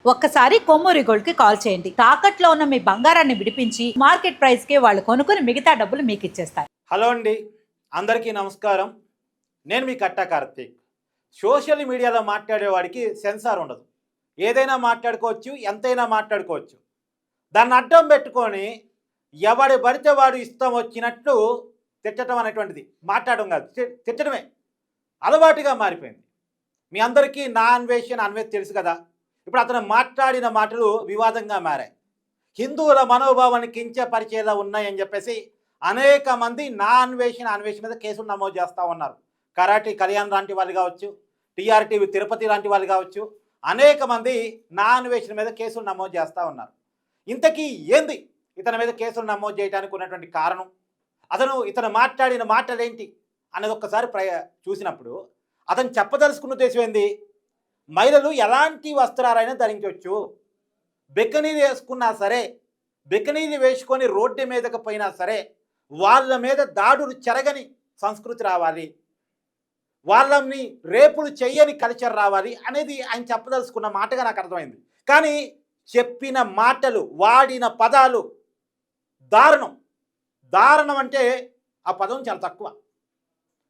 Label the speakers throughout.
Speaker 1: ఒక్కసారి కొమ్మూరి గోల్డ్ కి కాల్ చేయండి. తాకట్లో ఉన్న మీ బంగారాన్ని విడిపించి మార్కెట్ ప్రైస్ కి వాళ్ళు కొనుక్కుని మిగతా డబ్బులు మీకు ఇచ్చేస్తారు.
Speaker 2: హలో అండి, అందరికీ నమస్కారం. నేను మీ కట్టా కార్తీక్. సోషల్ మీడియాలో మాట్లాడేవాడికి సెన్సార్ ఉండదు. ఏదైనా మాట్లాడుకోవచ్చు, ఎంతైనా మాట్లాడుకోవచ్చు. దాన్ని అడ్డం పెట్టుకొని ఎవడి పడితే వాడు ఇష్టం వచ్చినట్టు తిట్టడం అనేటువంటిది మాట్లాడడం కాదు, తిట్టడమే అలవాటుగా మారిపోయింది. మీ అందరికీ నా అన్వేషణ తెలుసు కదా. ఇప్పుడు అతను మాట్లాడిన మాటలు వివాదంగా మారాయి. హిందువుల మనోభావాన్ని కించపరిచేలా ఉన్నాయని చెప్పేసి అనేక మంది నా అన్వేషణ మీద కేసులు నమోదు చేస్తూ ఉన్నారు. కరాటి కళ్యాణ్ లాంటి వాళ్ళు కావచ్చు, టీఆర్టీవీ తిరుపతి లాంటి వాళ్ళు కావచ్చు, అనేక మంది నా అన్వేషణ మీద కేసులు నమోదు చేస్తూ ఉన్నారు. ఇంతకీ ఏంది ఇతని మీద కేసులు నమోదు చేయడానికి ఉన్నటువంటి కారణం, ఇతను మాట్లాడిన మాటలేంటి అనేది ఒక్కసారి చూసినప్పుడు అతను చెప్పదలుచుకున్న ఉద్దేశం ఏంది? మహిళలు ఎలాంటి వస్త్రాలైనా ధరించవచ్చు, బెక్కనీలు వేసుకున్నా సరే, బెక్కనీలు వేసుకొని రోడ్డు మీదకి పోయినా సరే వాళ్ళ మీద దాడులు చెరగని సంస్కృతి రావాలి, వాళ్ళని రేపులు చెయ్యని కల్చర్ రావాలి అనేది ఆయన చెప్పదలుచుకున్న మాటగా నాకు అర్థమైంది. కానీ చెప్పిన మాటలు, వాడిన పదాలు దారుణం అంటే ఆ పదం చాలా తక్కువ.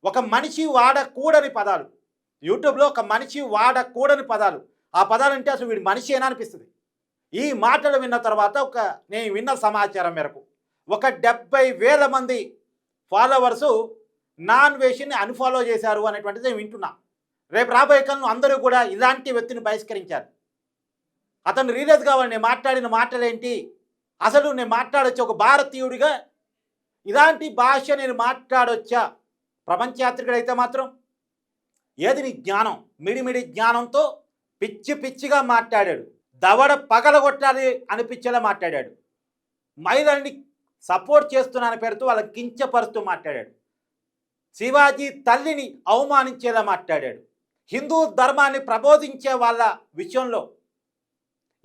Speaker 2: ఒక మనిషి వాడకూడని పదాలు, యూట్యూబ్లో ఒక మనిషి వాడకూడని పదాలు, ఆ పదాలు అంటే అసలు వీడి మనిషి ఏనా అనిపిస్తుంది. ఈ మాటలు విన్న తర్వాత నేను విన్న సమాచారం మేరకు 70,000 మంది ఫాలోవర్సు నాన్ వేషన్ని అన్ఫాలో చేశారు అనేటువంటిది నేను వింటున్నా. రేపు రాబోయే కాలంలో అందరూ కూడా ఇలాంటి వ్యక్తిని బహిష్కరించారు. అతను రియలైజ్ కావాలి, నేను మాట్లాడిన మాటలేంటి, అసలు నేను మాట్లాడొచ్చా, ఒక భారతీయుడిగా ఇలాంటి భాష నేను మాట్లాడొచ్చా. ప్రపంచయాత్రికుడైతే మాత్రం ఏది నీ జ్ఞానం, మిడిమిడి జ్ఞానంతో పిచ్చిగా మాట్లాడాడు. దవడ పగలగొట్టాలి అనిపించేలా మాట్లాడాడు. మహిళల్ని సపోర్ట్ చేస్తున్నాన పేరుతో వాళ్ళని కించపరుస్తూ మాట్లాడాడు. శివాజీ తల్లిని అవమానించేలా మాట్లాడాడు. హిందూ ధర్మాన్ని ప్రబోధించే వాళ్ళ విషయంలో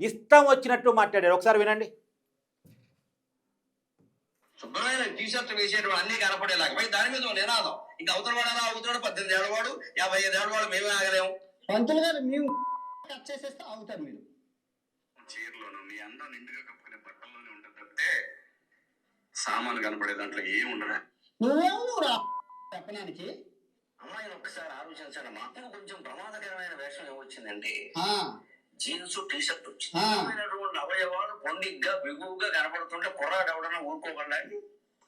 Speaker 2: ఇష్టం వచ్చినట్టు మాట్లాడాడు. ఒకసారి వినండి.
Speaker 3: శుభ్రమైన టీషర్ట్ వేసేటువంటి అన్ని కనపడేలాగా పోయి దాని మీద నినాదం. ఇంకా అవతల వాడు 18 ఏళ్ళ వాడు, 55 ఏళ్ళ వాడు, మేమే ఆగలేము.
Speaker 4: పంతులు గారు మేము కట్ చేసేస్తే అవుతారు. మీరు
Speaker 3: చీరలోను మీ అందం నిండుగా కప్పుకునే బట్టల్లోనే ఉంటుంది తప్పితే సామాను కనపడే దాంట్లో ఏమి ఉండదు.
Speaker 4: నువ్వేమో చెప్పడానికి
Speaker 3: అమ్మాయిని ఒక్కసారి ఆలోచించాను. మాకు కొంచెం ప్రమాదకరమైన వేషం ఏమొచ్చిందంటే జీన్స్ టీషర్ట్ వచ్చింది. అవయవాలు పొందిగ్గా బిగువుగా కనపడుతుంటే కుర్రాడు ఎవడన్నా ఊరుకోకుండా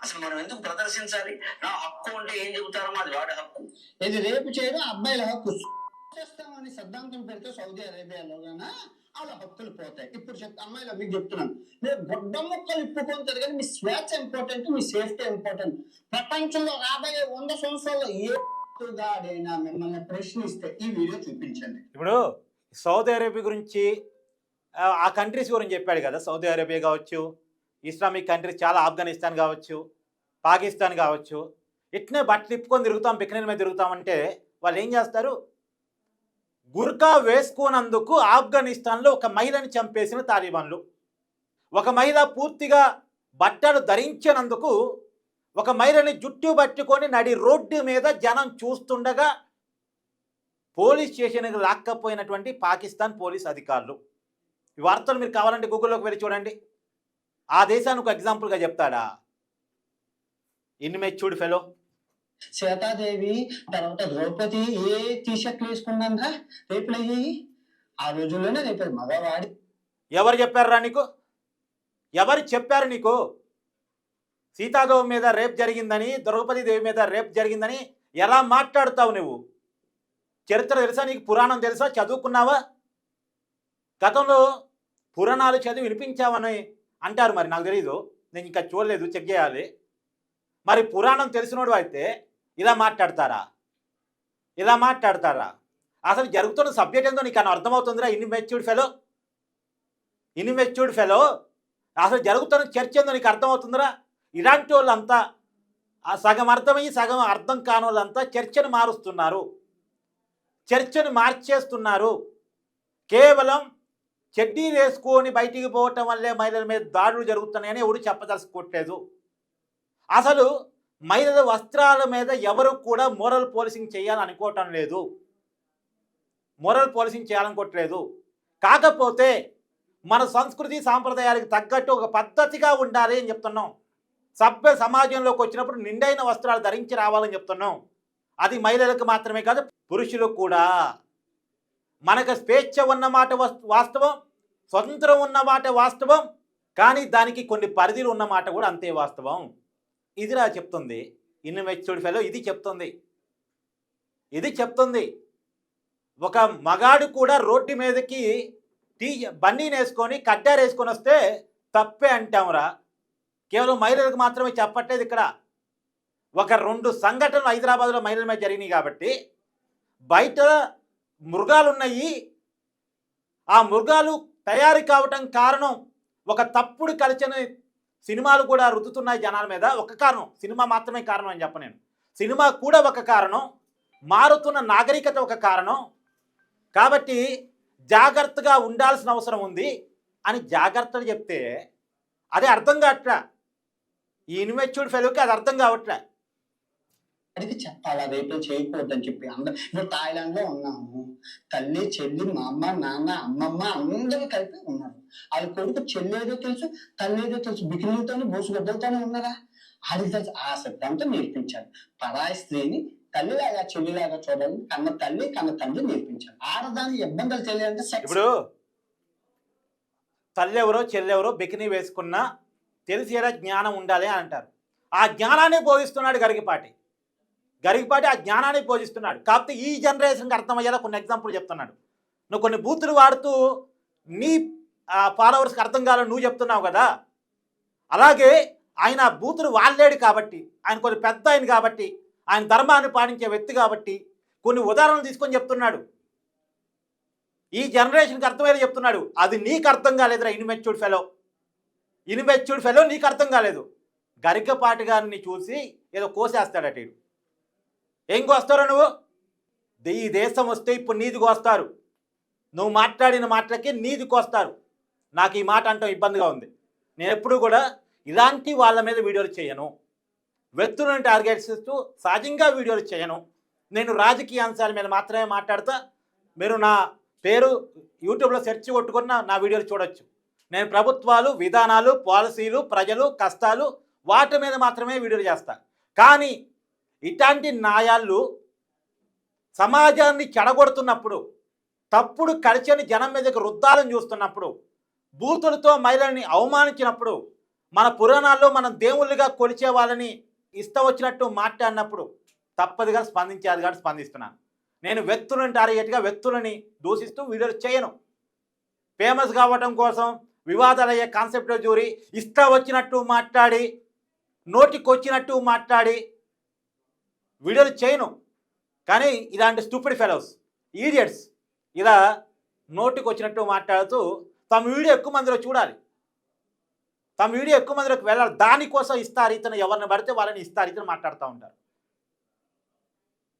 Speaker 3: అసలు మనం ఎందుకు ప్రదర్శించాలి? నా హక్కు అంటే ఏం చెబుతారో అది వాడి హక్కు.
Speaker 4: ఇది రేపు చేయడం అబ్బాయిల హక్కు. చేస్తామని సిద్ధాంతం పెడితే సౌదీ అరేబియాలో వాళ్ళ హక్కులు పోతాయి. ఇప్పుడు అమ్మాయిలు మీకు చెప్తున్నాను, మీరు గొడ్డ ముక్కలు ఇప్పుకుంటారు కానీ మీ స్వేచ్ఛ ఇంపార్టెంట్, మీ సేఫ్టీ ఇంపార్టెంట్. ప్రపంచంలో రాబోయే 100 సంవత్సరాల్లో ఏదైనా మిమ్మల్ని ప్రశ్నిస్తే ఈ వీడియో చూపించండి.
Speaker 2: ఇప్పుడు సౌదీ అరేబియా గురించి, ఆ కంట్రీస్ గురించి చెప్పాడు కదా. సౌదీ అరేబియా కావచ్చు, ఇస్లామిక్ కంట్రీస్ చాలా, ఆఫ్ఘనిస్తాన్ కావచ్చు, పాకిస్తాన్ కావచ్చు, ఇట్నే బట్టలు ఇప్పుకొని తిరుగుతాం, బికినీల మీద తిరుగుతామంటే వాళ్ళు ఏం చేస్తారు? గుర్కా వేసుకున్నందుకు ఆఫ్ఘనిస్తాన్లో ఒక మహిళని చంపేసిన తాలిబాన్లు, ఒక మహిళ పూర్తిగా బట్టలు ధరించినందుకు ఒక మహిళని జుట్టు పట్టుకొని నడి రోడ్డు మీద జనం చూస్తుండగా పోలీస్ స్టేషన్కి లాక్కపోయినటువంటి పాకిస్తాన్ పోలీస్ అధికారులు. ఈ వార్తలు మీరు కావాలంటే గూగుల్లోకి వెళ్ళి చూడండి. ఆ దేశానికి ఒక ఎగ్జాంపుల్గా చెప్తాడా? Immatured fellow.
Speaker 4: సీతాదేవి తర్వాత ద్రౌపది ఏ టీషర్ట్లు వేసుకున్నాక రేపులు అయ్యాయి. ఆ రోజుల్లోనే రేపు మగవాడి.
Speaker 2: ఎవరు చెప్పారా నీకు? ఎవరు చెప్పారు నీకు? సీతాదేవి మీద రేప్ జరిగిందని, ద్రౌపది దేవి మీద రేప్ జరిగిందని ఎలా మాట్లాడుతావు నువ్వు? చరిత్ర తెలుసా నీకు? పురాణం తెలుసా? చదువుకున్నావా? గతంలో పురాణాలు చదివి వినిపించావని అంటారు. మరి నాకు తెలీదు, నేను ఇంకా చూడలేదు, చెక్ చేయాలి. మరి పురాణం తెలిసినోడు అయితే ఇలా మాట్లాడతారా? అసలు జరుగుతున్న సబ్జెక్ట్ ఏందో నీకు అర్థమవుతుందిరా? ఇన్మెచ్యూర్డ్ ఫెలో అసలు జరుగుతున్న చర్చ ఏందో నీకు అర్థమవుతుందిరా? ఇలాంటి వాళ్ళంతా సగం అర్థమయ్యి సగం అర్థం కాని వాళ్ళంతా చర్చను మారుస్తున్నారు, చర్చను మార్చేస్తున్నారు. కేవలం చెడ్డీలు వేసుకొని బయటికి పోవటం వల్లే మహిళల మీద దాడులు జరుగుతున్నాయని ఎవరు చెప్పదలుచుకోవట్లేదు. అసలు మహిళల వస్త్రాల మీద ఎవరు కూడా మోరల్ పోలీసింగ్ చేయాలనుకోవటం లేదు, కాకపోతే మన సంస్కృతి సాంప్రదాయాలకు తగ్గట్టు ఒక పద్ధతిగా ఉండాలి అని చెప్తున్నాం. సభ్య సమాజంలోకి వచ్చినప్పుడు నిండైన వస్త్రాలు ధరించి రావాలని చెప్తున్నాం. అది మహిళలకు మాత్రమే కాదు, పురుషులకు కూడా. మనకు స్వేచ్ఛ ఉన్నమాట వాస్తవం, స్వతంత్రం ఉన్నమాట వాస్తవం, కానీ దానికి కొన్ని పరిధులు ఉన్నమాట కూడా అంతే వాస్తవం. ఇదిరా చెప్తుంది ఇన్మెచ్యూర్డ్ ఫెలో. ఇది చెప్తుంది ఒక మగాడు కూడా రోడ్డు మీదకి బన్నీని వేసుకొని కడ్డారు వేసుకొని వస్తే తప్పే అంటాంరా. కేవలం మహిళలకు మాత్రమే చెప్పట్లేదు. ఇక్కడ ఒక 2 సంఘటనలు హైదరాబాద్లో మహిళల మీద జరిగినాయి కాబట్టి బయట మృగాలు ఉన్నాయి. ఆ మృగాలు తయారు కావటం కారణం ఒక తప్పుడు కలిసిన సినిమాలు కూడా రుద్దుతున్నాయి జనాల మీద. ఒక కారణం సినిమా మాత్రమే కారణం అని చెప్ప నేను. సినిమా కూడా ఒక కారణం, మారుతున్న నాగరికత ఒక కారణం. కాబట్టి జాగ్రత్తగా ఉండాల్సిన అవసరం ఉంది అని జాగ్రత్తలు చెప్తే అది అర్థం కావట్లే. ఈ ఇన్మెచ్యూర్డ్ ఫెలోకి అది అర్థం కావట్లే.
Speaker 4: అడిగి చెప్పాలా రేపే చేయకూడదని చెప్పి. ఇప్పుడు థాయిలాండ్ లో ఉన్నాము, తల్లి చెల్లి మా అమ్మ నాన్న అమ్మమ్మ అందరూ కలిపి ఉన్నారు. వాళ్ళ కొడుకు చెల్లి ఏదో తెలుసు, తల్లి ఏదో తెలుసు, బికినీలతోనే బోసుగడ్డలతోనే ఉన్నారా. అది తెలుసు. ఆ సిద్ధాంతం నేర్పించాలి. పరాయి స్త్రీని తల్లిలాగా చెల్లిలాగా చూడాలి, కన్న తల్లి కన్న తండ్రి నేర్పించాలి. ఆడదాని ఇబ్బందులు తెలియాలంటే
Speaker 2: ఇప్పుడు తల్లి ఎవరో చెల్లెవరో బికినీ వేసుకున్నా తెలిసేలా జ్ఞానం ఉండాలి అని అంటారు. ఆ జ్ఞానాన్ని బోధిస్తున్నాడు గరికపాటి ఆ జ్ఞానాన్ని బోధిస్తున్నాడు. కాకపోతే ఈ జనరేషన్కి అర్థమయ్యేలా కొన్ని ఎగ్జాంపుల్ చెప్తున్నాడు. నువ్వు కొన్ని బూతులు వాడుతూ నీ ఫాలోవర్స్కి అర్థం కావాలని నువ్వు చెప్తున్నావు కదా. అలాగే ఆయన బూతులు వాడలేడు కాబట్టి, ఆయన కొన్ని పెద్ద ఆయన కాబట్టి, ఆయన ధర్మాన్ని పాటించే వ్యక్తి కాబట్టి కొన్ని ఉదాహరణలు తీసుకొని చెప్తున్నాడు. ఈ జనరేషన్కి అర్థమయ్యేలా చెప్తున్నాడు. అది నీకు అర్థం కాలేదురా ఇన్మెచ్యూర్డ్ ఫెలో నీకు అర్థం కాలేదు. గరికపాటి గారిని చూసి ఏదో కోసేస్తాడట. ఏం కోస్తారో నువ్వు? ఈ దేశం వస్తే ఇప్పుడు నీది కోస్తారు. నువ్వు మాట్లాడిన మాటలకి నీది కోస్తారు. నాకు ఈ మాట అంటాం ఇబ్బందిగా ఉంది. నేను ఎప్పుడు కూడా ఇలాంటి వాళ్ళ మీద వీడియోలు చేయను, వ్యక్తులను టార్గెట్ చేస్తూ సహజంగా వీడియోలు చేయను. నేను రాజకీయ అంశాల మీద మాత్రమే మాట్లాడతా. మీరు నా పేరు యూట్యూబ్లో సెర్చ్ కొట్టుకున్న నా వీడియోలు చూడొచ్చు. నేను ప్రభుత్వాలు, విధానాలు, పాలసీలు, ప్రజలు, కష్టాలు వాటి మీద మాత్రమే వీడియోలు చేస్తాను. కానీ ఇట్లాంటి న్యాయాలు సమాజాన్ని చెడగొడుతున్నప్పుడు, తప్పుడు కల్చర్ని జనం మీదకి రుద్దాలని చూస్తున్నప్పుడు, బూతులతో మహిళల్ని అవమానించినప్పుడు, మన పురాణాల్లో మనం దేవుళ్ళుగా కొలిచే వాళ్ళని ఇష్టం వచ్చినట్టు మాట్లాడినప్పుడు తప్పదుగా స్పందించాలి కాబట్టి స్పందిస్తున్నాను. నేను వ్యక్తులను టార్గెట్గా వ్యక్తులని దూషిస్తూ వీడియోలు చేయను. ఫేమస్ కావటం కోసం వివాదాలయ్యే కాన్సెప్ట్లో జూరి ఇష్టం వచ్చినట్టు మాట్లాడి, నోటికొచ్చినట్టు మాట్లాడి వీడియోలు చేయను. కానీ ఇలాంటి స్టూపిడ్ ఫెలోస్, ఈడియట్స్ ఇలా నోటికి వచ్చినట్టు మాట్లాడుతూ తమ వీడియో ఎక్కువ మందిలో చూడాలి, తమ వీడియో ఎక్కువ మందిలోకి వెళ్ళాలి. దానికోసం ఇస్తారీతను ఎవరిని పడితే వాళ్ళని ఇస్తారీతను మాట్లాడుతూ ఉంటారు.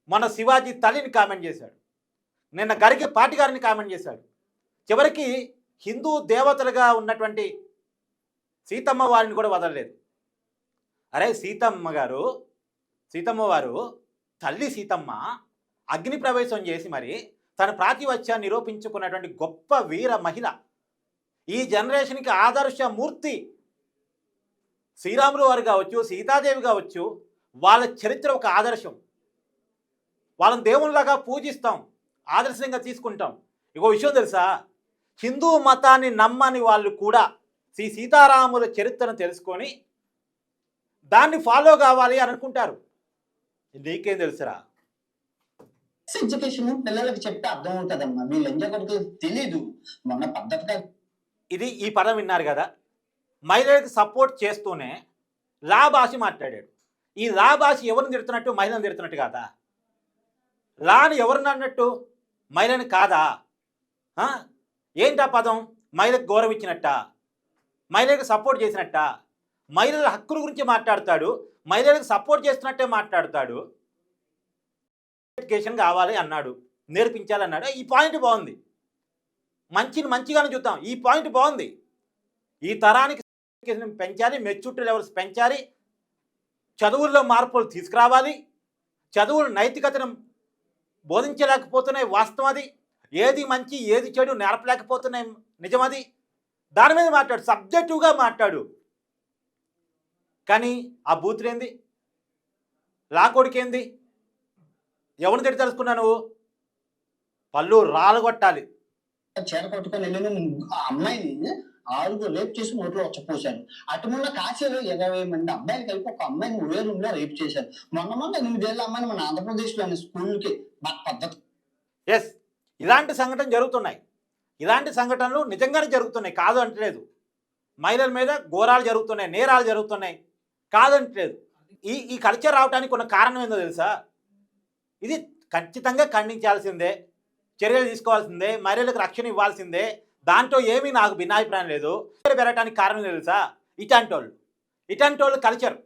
Speaker 2: మన శివాజీ తల్లిని కామెంట్ చేశాడు, నిన్న గరికపాటి గారిని కామెంట్ చేశాడు. చివరికి హిందూ దేవతలుగా ఉన్నటువంటి సీతమ్మ వారిని కూడా వదలలేదు. అరే సీతమ్మ వారు తల్లి సీతమ్మ అగ్ని ప్రవేశం చేసి మరి తన ప్రాతివత్యాన్ని నిరూపించుకున్నటువంటి గొప్ప వీర మహిళ. ఈ జనరేషన్కి ఆదర్శమూర్తి. శ్రీరాములు వారు కావచ్చు, సీతాదేవి కావచ్చు, వాళ్ళ చరిత్ర ఒక ఆదర్శం. వాళ్ళని దేవుళ్ళలాగా పూజిస్తాం, ఆదర్శంగా తీసుకుంటాం. ఇంకో విషయం తెలుసా, హిందూ మతాన్ని నమ్మని వాళ్ళు కూడా శ్రీ సీతారాముల చరిత్రను తెలుసుకొని దాన్ని ఫాలో కావాలి అని అనుకుంటారు. నీకేం తెలుసురా?
Speaker 4: ఎడ్యుకేషన్ పిల్లలకి చెప్తే అర్థం ఉంటుందమ్మా. వీళ్ళు ఎంజాయ్ కొడుకు తెలీదు. మొన్న పద్ధతిగా
Speaker 2: ఈ పదం విన్నారు కదా. మహిళలకు సపోర్ట్ చేస్తూనే లా భాష మాట్లాడాడు. ఈ లా భాష ఎవరిని తిడుతున్నట్టు? మహిళను తిడుతున్నట్టు కాదా? లాని ఎవరిని అన్నట్టు? మహిళని కాదా? ఏంటా పదం? మహిళకు గౌరవం ఇచ్చినట్ట, మహిళలకు సపోర్ట్ చేసినట్ట, మహిళల హక్కుల గురించి మాట్లాడతాడు, మహిళలకు సపోర్ట్ చేస్తున్నట్టే మాట్లాడతాడు. ఎడ్యుకేషన్ కావాలి అన్నాడు, నేర్పించాలన్నాడు. ఈ పాయింట్ బాగుంది, మంచిగానే చూద్దాం. ఈ పాయింట్ బాగుంది. ఈ తరానికి ఎడ్యుకేషన్ పెంచాలి, మెచ్యూరిటీ లెవెల్స్ పెంచాలి, చదువుల్లో మార్పులు తీసుకురావాలి. చదువులు నైతికతను బోధించలేకపోతున్నాయి, వాస్తవం అది. ఏది మంచి ఏది చెడు నేర్పలేకపోతున్నాయి, నిజమది. దాని మీద మాట్లాడు, సబ్జెక్టివ్గా మాట్లాడు. కానీ ఆ బూతులేంది, లాకోడికేంది, ఎవరిని తిట్టి తెలుసుకున్నా నువ్వు? పళ్ళు రాలగొట్టాలి.
Speaker 4: చీర కట్టుకొని వెళ్ళిన ఆ అమ్మాయిని 6 రేప్ చేసి నోట్లో వచ్చపోసారు. అటుమున్న కాశీలో 20 మంది అబ్బాయిలు కలిపి ఒక అమ్మాయిని ఒకే రూమ్ లో రేప్ చేశారు. మొన్న 8 ఏళ్ళ అమ్మాయిని మన ఆంధ్రప్రదేశ్లోని స్కూల్కి పద్ధతి.
Speaker 2: ఎస్, ఇలాంటి సంఘటనలు జరుగుతున్నాయి. ఇలాంటి సంఘటనలు నిజంగానే జరుగుతున్నాయి, కాదు అంటలేదు. మహిళల మీద ఘోరాలు జరుగుతున్నాయి, నేరాలు జరుగుతున్నాయి, కాదంటలేదు. ఈ కల్చర్ రావడానికి ఉన్న కారణం ఏందో తెలుసా? ఇది ఖచ్చితంగా ఖండించాల్సిందే, చర్యలు తీసుకోవాల్సిందే, మహిళలకు రక్షణ ఇవ్వాల్సిందే. దాంట్లో ఏమీ నాకు భిన్నాభిప్రాయం లేదు. పెరగడానికి కారణం తెలుసా? ఇట్లాంటి వాళ్ళు కల్చర్.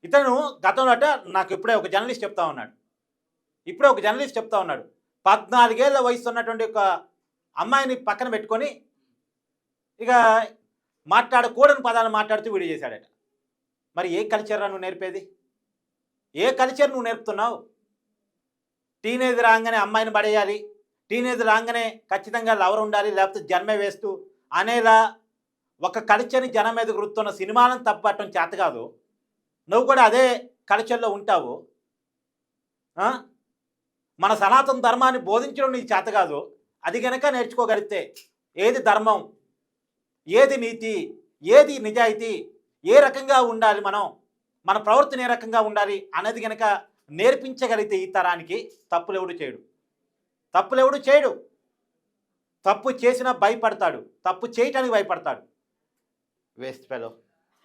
Speaker 2: ఇతను గతంలో నాకు ఇప్పుడే ఒక జర్నలిస్ట్ చెప్తా ఉన్నాడు 14 ఏళ్ళ వయసు ఉన్నటువంటి ఒక అమ్మాయిని పక్కన పెట్టుకొని ఇక మాట్లాడకూడని పదాలు మాట్లాడుతూ వీడియో చేశాడట. మరి ఏ కల్చర్ నువ్వు నేర్పేది? ఏ కల్చర్ నువ్వు నేర్పుతున్నావు? టీనేజ్ రాగానే అమ్మాయిని పడేయాలి, టీనేజ్ రాగానే ఖచ్చితంగా లవర్ ఉండాలి, లేకపోతే జన్మే వేస్తూ అనేలా ఒక కల్చర్ని జనం మీద గుర్తున్న సినిమాలను తప్పట్టడం చేత కాదు. నువ్వు కూడా అదే కల్చర్లో ఉంటావు. మన సనాతన ధర్మాన్ని బోధించడం నీకు చేత కాదు. అది కనుక నేర్చుకోగలిగితే ఏది ధర్మం, ఏది నీతి, ఏది నిజాయితీ, ఏ రకంగా ఉండాలి, మన ప్రవర్తన ఏ రకంగా ఉండాలి అనేది కనుక నేర్పించగలిగితే ఈ తరానికి తప్పులెవడు చేయడు. తప్పు చేసినా భయపడతాడు, తప్పు చేయటానికి భయపడతాడు. Waste fellow.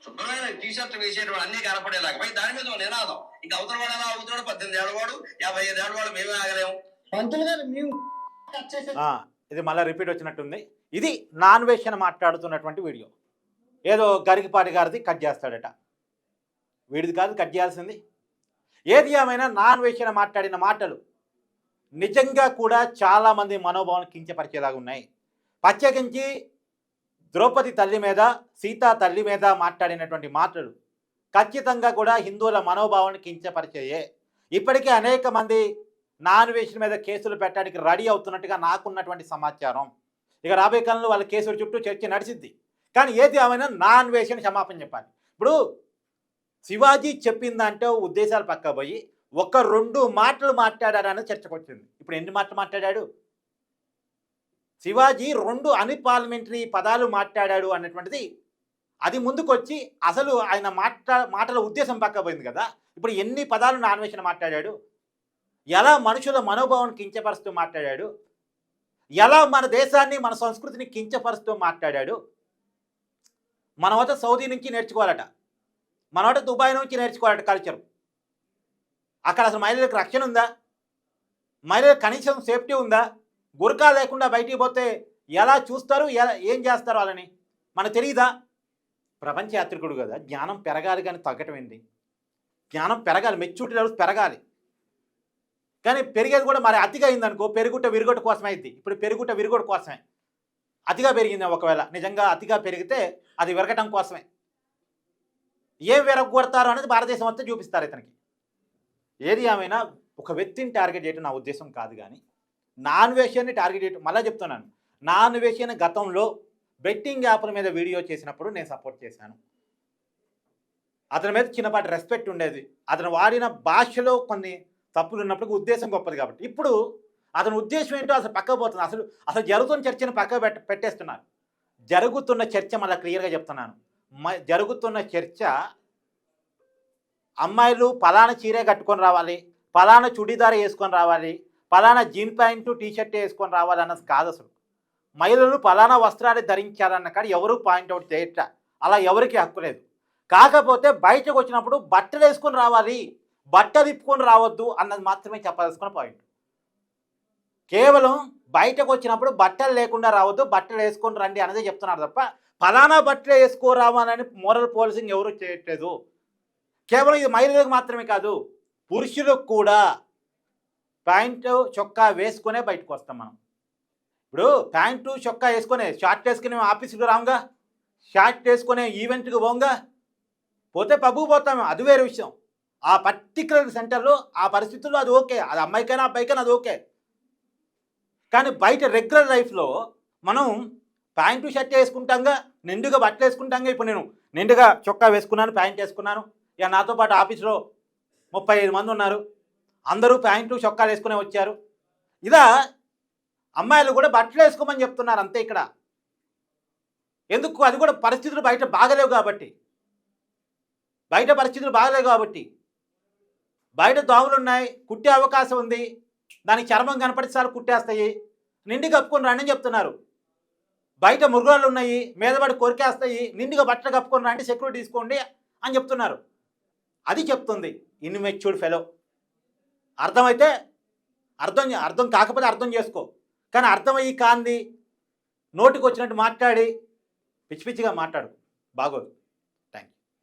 Speaker 3: శుభ్రమైన టీషర్ట్ వేసేటువంటి అన్ని కనపడేలాగా పై దాని మీద నినాదం. ఇంకా అవతల వాడు అలా అవుతాడు, 18 ఏళ్ళ వాడు, 55 ఏళ్ళ వాడు, మేమే ఆగలేము.
Speaker 4: పంతులు గారు మేము
Speaker 2: ఇది మళ్ళీ రిపీట్ వచ్చినట్టుంది. ఇది నాన్ వేషన్ మాట్లాడుతున్నటువంటి వీడియో. ఏదో గరికపాటి గారిది కట్ చేస్తాడట, వీడిది కాదు కట్ చేయాల్సింది. ఏది ఏమైనా నాన్ వేషన్ మాట్లాడిన మాటలు నిజంగా కూడా చాలామంది మనోభావాన్ని కించపరిచేలాగా ఉన్నాయి. ప్రత్యేకించి ద్రౌపది తల్లి మీద, సీతా తల్లి మీద మాట్లాడినటువంటి మాటలు ఖచ్చితంగా కూడా హిందువుల మనోభావాన్ని కించపరిచేయే. ఇప్పటికే అనేక మంది నాన్ వేషన్ మీద కేసులు పెట్టడానికి రెడీ అవుతున్నట్టుగా నాకున్నటువంటి సమాచారం. ఇక రాబోయే కాలంలో వాళ్ళ కేసుల చుట్టూ చర్చ నడిచింది. కానీ ఏది ఏమైనా నాన్ వేషన్ క్షమాపణ చెప్పాలి. ఇప్పుడు శివాజీ చెప్పిందంటే ఉద్దేశాలు పక్క పోయి 1-2 మాటలు మాట్లాడారని చర్చకు వచ్చింది. ఇప్పుడు ఎన్ని మాటలు మాట్లాడాడు శివాజీ? 2 అన్పార్లమెంటరీ పదాలు మాట్లాడాడు అన్నటువంటిది అది ముందుకొచ్చి అసలు ఆయన మాటల ఉద్దేశం పక్క పోయింది కదా. ఇప్పుడు ఎన్ని పదాలు నాన్ వేషన్ మాట్లాడాడు, ఎలా మనుషుల మనోభావాన్ని కించపరుస్తూ మాట్లాడాడు, ఎలా మన దేశాన్ని మన సంస్కృతిని కించపరుస్తూ మాట్లాడాడు. మనవత సౌదీ నుంచి నేర్చుకోవాలట, మనవట దుబాయ్ నుంచి నేర్చుకోవాలట కల్చర్. అక్కడ అసలు మహిళలకు రక్షణ ఉందా? మహిళలకు కనీసం సేఫ్టీ ఉందా? గురకా లేకుండా బయటికి పోతే ఎలా చూస్తారు, ఏం చేస్తారు వాళ్ళని మనకు తెలియదా? ప్రపంచ యాత్రికుడు కదా, జ్ఞానం పెరగాలి కానీ తగ్గటం ఏంటి? జ్ఞానం పెరగాలి, మెచ్యూరిటీ లెవెల్స్ పెరగాలి. కానీ పెరిగేది కూడా మరి అతిగా అయిందనుకో పెరుగుట విరుగుట కోసమే అయింది. ఇప్పుడు పెరుగుట విరుగుట కోసమే, అతిగా పెరిగింది. ఒకవేళ నిజంగా అతిగా పెరిగితే అది విరగటం కోసమే. ఏం విరగొడతారు అనేది భారతదేశం అంతా చూపిస్తారు ఇతనికి. ఏది ఏమైనా ఒక వ్యక్తిని టార్గెట్ చేయడం నా ఉద్దేశం కాదు, కానీ నాన్ వేషన్ని టార్గెట్ చేయడం. మళ్ళీ చెప్తున్నాను, నాన్ వేషన్ గతంలో బెట్టింగ్ యాప్ల మీద వీడియో చేసినప్పుడు నేను సపోర్ట్ చేశాను. అతని మీద చిన్నపాటి రెస్పెక్ట్ ఉండేది. అతను వాడిన భాషలో కొన్ని తప్పులు ఉన్నప్పుడు ఉద్దేశం గొప్పది కాబట్టి. ఇప్పుడు అతని ఉద్దేశం ఏంటో అసలు పక్కకు పోతుంది. అసలు జరుగుతున్న చర్చను పక్కకు పెట్టేస్తున్నారు. జరుగుతున్న చర్చ మళ్ళీ క్లియర్గా చెప్తున్నాను. జరుగుతున్న చర్చ అమ్మాయిలు పలానా చీరే కట్టుకొని రావాలి, పలానా చుడీదార్ వేసుకొని రావాలి, పలానా జీన్ ప్యాంటు టీషర్ట్ వేసుకొని రావాలి అన్నది కాదు. అసలు మహిళలు పలానా వస్త్రాలు ధరించాలన్న కాడ ఎవరు పాయింట్అవుట్ చేయట్లా. అలా ఎవరికి హక్కు లేదు. కాకపోతే బయటకు వచ్చినప్పుడు బట్టలు వేసుకొని రావాలి, బట్టలు ఇప్పుకొని రావద్దు అన్నది మాత్రమే చెప్పాల్సుకున్న పాయింట్. కేవలం బయటకు వచ్చినప్పుడు బట్టలు లేకుండా రావద్దు, బట్టలు వేసుకొని రండి అన్నదే చెప్తున్నారు తప్ప ఫలానా బట్టలు వేసుకోరావాలని మోరల్ పోలీసింగ్ ఎవరు చేయట్లేదు. కేవలం ఇది మహిళలకు మాత్రమే కాదు, పురుషులకు కూడా ప్యాంటు చొక్కా వేసుకునే బయటకు వస్తాం మనం. ఇప్పుడు ప్యాంటు చొక్కా వేసుకునే షార్ట్ వేసుకుని ఆఫీసుకు రాంగా, షార్ట్ వేసుకునే ఈవెంట్కి పోంగా, పోతే పబ్బుకు పోతాము, అది వేరే విషయం. ఆ పర్టికులర్ సెంటర్లో ఆ పరిస్థితుల్లో అది ఓకే, అది అమ్మాయికైనా అబ్బాయికైనా అది ఓకే. కానీ బయట రెగ్యులర్ లైఫ్లో మనం ప్యాంటు షర్ట్ వేసుకుంటాంగా, నిండుగా బట్టలు వేసుకుంటాంగా. ఇప్పుడు నేను నిండుగా చొక్కా వేసుకున్నాను, ప్యాంట్ వేసుకున్నాను. ఇక నాతో పాటు ఆఫీస్లో 35 మంది ఉన్నారు, అందరూ ప్యాంటు చొక్కాలు వేసుకునే వచ్చారు. ఇదా అమ్మాయిలు కూడా బట్టలు వేసుకోమని చెప్తున్నారు అంతే ఇక్కడ. ఎందుకు? అది కూడా పరిస్థితులు బయట బాగలేవు కాబట్టి, బయట దోమలు ఉన్నాయి, కుట్టే అవకాశం ఉంది, దానికి చర్మం కనపడి చాలు కుట్టేస్తాయి, నిండి కప్పుకొని రండి అని చెప్తున్నారు. బయట మృగాలు ఉన్నాయి, మీద పడి కొరికేస్తాయి, నిండుగా బట్టలు కప్పుకొని రండి, సెక్యూరిటీ తీసుకోండి అని చెప్తున్నారు. అది చెప్తుంది ఇన్మెచ్యూర్డ్ ఫెలో. అర్థమైతే అర్థం కాకపోతే అర్థం చేసుకో, కానీ అర్థమయ్యి కాంది నోటికి వచ్చినట్టు మాట్లాడి పిచ్చి పిచ్చిగా మాట్లాడు, బాగోదు.